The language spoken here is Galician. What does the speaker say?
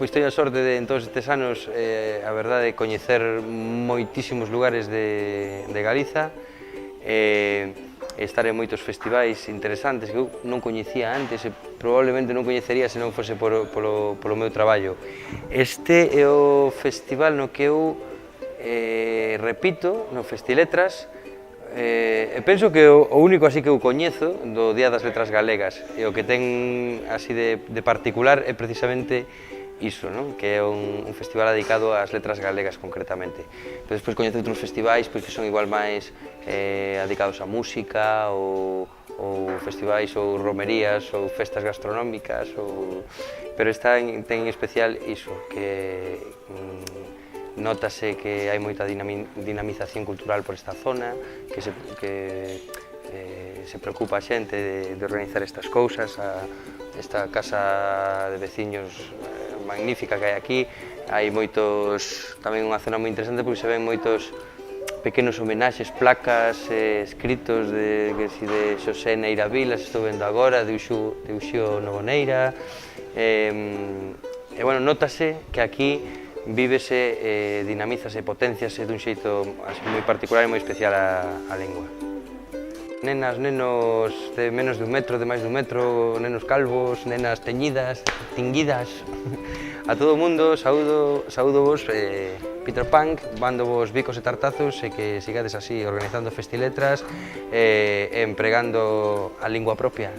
Pois teño a sorte de, en todos estes anos, a verdade, coñecer moitísimos lugares de Galiza, estar en moitos festivais interesantes que eu non coñecía antes e probablemente non coñecería se non fose polo meu traballo. Este é o festival no que eu repito, no Festiletras, e penso que o único así que eu coñezo do Día das Letras Galegas e o que ten así de particular é precisamente iso, non? Que é un festival dedicado ás letras galegas concretamente. Pero despois coñezo outros festivais pois, que son igual máis dedicados á música ou festivais ou romerías ou festas gastronómicas pero esta ten en especial iso, que nótase que hai moita dinamización cultural por esta zona, que se preocupa a xente de organizar estas cousas, esta casa de veciños magnífica que hai aquí. Hai moitos, tamén unha zona moi interesante porque se ven moitos pequenos homenaxes, placas, escritos de Xosé Neira Vilas, estou vendo agora, de Uxío Novoneira. E, bueno, nótase que aquí vívese, dinamízase, potenciase dun xeito moi particular e moi especial a lingua. Nenas, nenos de menos de un metro, de máis dun metro, nenos calvos, nenas teñidas, tinguidas. A todo o mundo, saúdo vos, Peter Punk, mando vos bicos e tartazos e que sigades así organizando Festiletras e empregando a lingua propia.